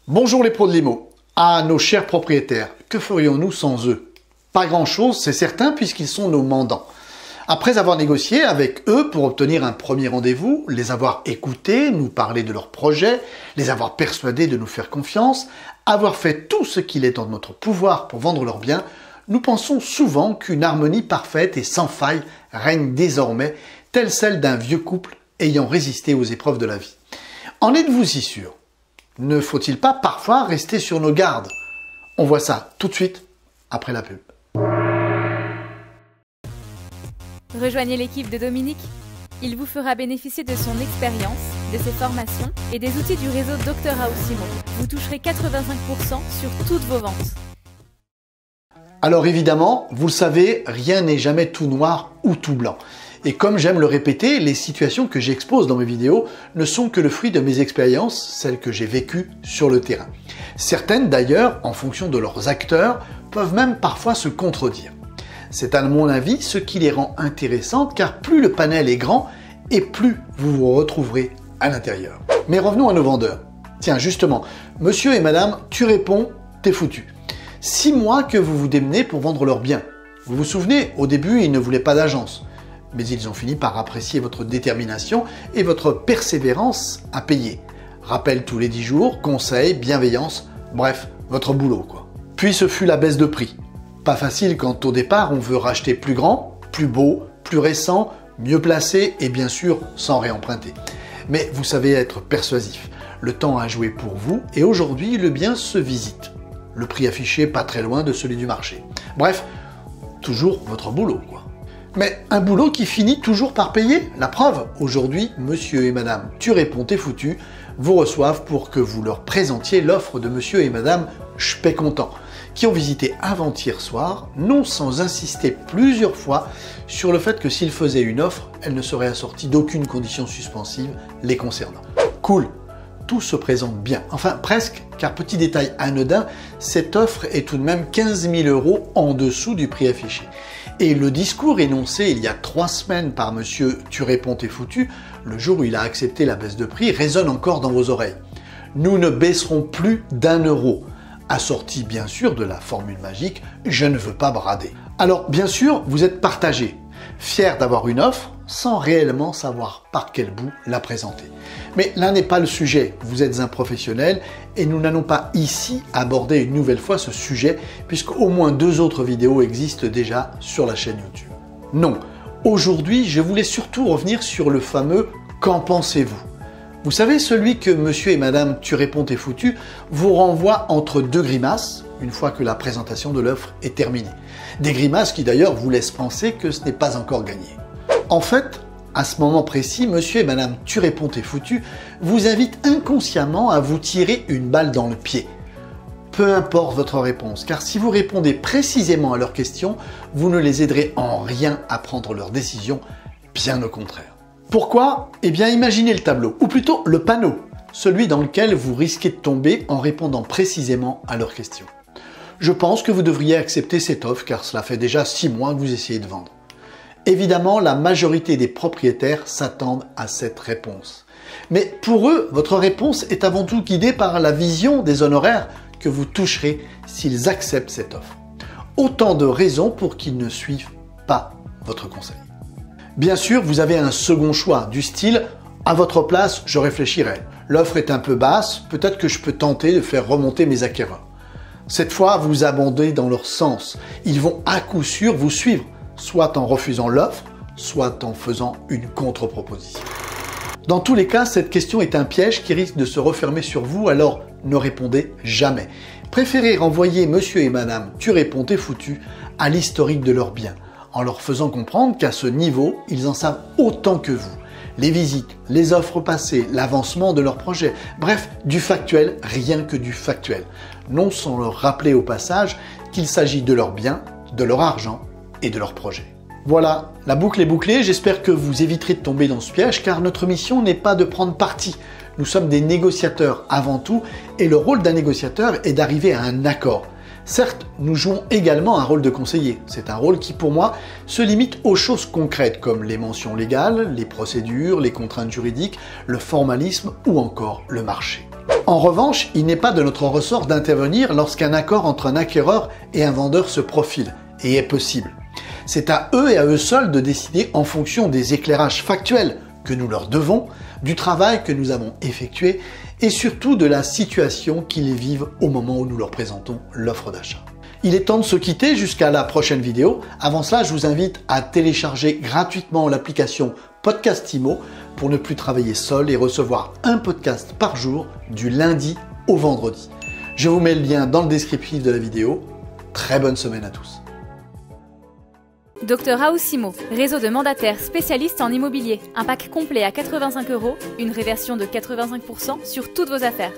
Bonjour les pros de l'IMO. Ah, nos chers propriétaires, que ferions-nous sans eux? Pas grand-chose, c'est certain, puisqu'ils sont nos mandants. Après avoir négocié avec eux pour obtenir un premier rendez-vous, les avoir écoutés, nous parler de leurs projets, les avoir persuadés de nous faire confiance, avoir fait tout ce qu'il est en notre pouvoir pour vendre leurs biens, nous pensons souvent qu'une harmonie parfaite et sans faille règne désormais, telle celle d'un vieux couple ayant résisté aux épreuves de la vie. En êtes-vous si sûr? Ne faut-il pas parfois rester sur nos gardes? On voit ça tout de suite après la pub. Rejoignez l'équipe de Dominique. Il vous fera bénéficier de son expérience, de ses formations et des outils du réseau Dr House IMO. Vous toucherez 85% sur toutes vos ventes. Alors évidemment, vous le savez, rien n'est jamais tout noir ou tout blanc. Et comme j'aime le répéter, les situations que j'expose dans mes vidéos ne sont que le fruit de mes expériences, celles que j'ai vécues sur le terrain. Certaines d'ailleurs, en fonction de leurs acteurs, peuvent même parfois se contredire. C'est à mon avis ce qui les rend intéressantes, car plus le panel est grand et plus vous vous retrouverez à l'intérieur. Mais revenons à nos vendeurs. Tiens justement, monsieur et madame, tu réponds, t'es foutu. 6 mois que vous vous démenez pour vendre leurs biens. Vous vous souvenez, au début, ils ne voulaient pas d'agence. Mais ils ont fini par apprécier votre détermination et votre persévérance à payer. Rappel tous les 10 jours, conseils, bienveillance, bref, votre boulot quoi. Puis ce fut la baisse de prix. Pas facile quand au départ on veut racheter plus grand, plus beau, plus récent, mieux placé et bien sûr sans réemprunter. Mais vous savez être persuasif. Le temps a joué pour vous et aujourd'hui le bien se visite. Le prix affiché pas très loin de celui du marché. Bref, toujours votre boulot quoi. Mais un boulot qui finit toujours par payer. La preuve, aujourd'hui, monsieur et madame Tu réponds t'es foutu vous reçoivent pour que vous leur présentiez l'offre de monsieur et madame J'paie content, qui ont visité avant-hier soir, non sans insister plusieurs fois sur le fait que s'ils faisaient une offre, elle ne serait assortie d'aucune condition suspensive les concernant. Cool, tout se présente bien. Enfin, presque, car petit détail anodin, cette offre est tout de même 15 000 € en dessous du prix affiché. Et le discours énoncé il y a 3 semaines par monsieur Tu réponds t'es foutu, le jour où il a accepté la baisse de prix, résonne encore dans vos oreilles. Nous ne baisserons plus d'1 €, assorti bien sûr de la formule magique « Je ne veux pas brader ». Alors bien sûr, vous êtes partagé, fier d'avoir une offre sans réellement savoir par quel bout la présenter. Mais là n'est pas le sujet, vous êtes un professionnel et nous n'allons pas ici aborder une nouvelle fois ce sujet puisque au moins 2 autres vidéos existent déjà sur la chaîne YouTube. Non, aujourd'hui je voulais surtout revenir sur le fameux « Qu'en pensez-vous » Vous savez, celui que monsieur et madame Tu réponds t'es foutu vous renvoie entre 2 grimaces une fois que la présentation de l'offre est terminée. Des grimaces qui d'ailleurs vous laissent penser que ce n'est pas encore gagné. En fait, à ce moment précis, monsieur et madame Tu réponds t'es foutu vous invitent inconsciemment à vous tirer une balle dans le pied. Peu importe votre réponse, car si vous répondez précisément à leurs questions, vous ne les aiderez en rien à prendre leurs décisions, bien au contraire. Pourquoi? Eh bien imaginez le tableau, ou plutôt le panneau, celui dans lequel vous risquez de tomber en répondant précisément à leurs questions. Je pense que vous devriez accepter cette offre car cela fait déjà 6 mois que vous essayez de vendre. Évidemment, la majorité des propriétaires s'attendent à cette réponse. Mais pour eux, votre réponse est avant tout guidée par la vision des honoraires que vous toucherez s'ils acceptent cette offre. Autant de raisons pour qu'ils ne suivent pas votre conseil. Bien sûr, vous avez un second choix, du style « à votre place, je réfléchirai. L'offre est un peu basse, peut-être que je peux tenter de faire remonter mes acquéreurs. » Cette fois, vous abondez dans leur sens. Ils vont à coup sûr vous suivre, soit en refusant l'offre, soit en faisant une contre-proposition. Dans tous les cas, cette question est un piège qui risque de se refermer sur vous, alors ne répondez jamais. Préférez renvoyer monsieur et madame Tu réponds t'es foutu à l'historique de leurs biens, en leur faisant comprendre qu'à ce niveau, ils en savent autant que vous. Les visites, les offres passées, l'avancement de leurs projets, bref, du factuel, rien que du factuel. Non sans leur rappeler au passage qu'il s'agit de leurs biens, de leur argent et de leurs projets. Voilà, la boucle est bouclée, j'espère que vous éviterez de tomber dans ce piège car notre mission n'est pas de prendre parti. Nous sommes des négociateurs avant tout et le rôle d'un négociateur est d'arriver à un accord. Certes, nous jouons également un rôle de conseiller. C'est un rôle qui, pour moi, se limite aux choses concrètes comme les mentions légales, les procédures, les contraintes juridiques, le formalisme ou encore le marché. En revanche, il n'est pas de notre ressort d'intervenir lorsqu'un accord entre un acquéreur et un vendeur se profile, et est possible. C'est à eux et à eux seuls de décider en fonction des éclairages factuels que nous leur devons, du travail que nous avons effectué et surtout de la situation qu'ils vivent au moment où nous leur présentons l'offre d'achat. Il est temps de se quitter jusqu'à la prochaine vidéo. Avant cela, je vous invite à télécharger gratuitement l'application Podcastimo pour ne plus travailler seul et recevoir un podcast par jour du lundi au vendredi. Je vous mets le lien dans le descriptif de la vidéo. Très bonne semaine à tous. Dr House Immo, réseau de mandataires spécialistes en immobilier. Un pack complet à 85 €, une réversion de 85% sur toutes vos affaires.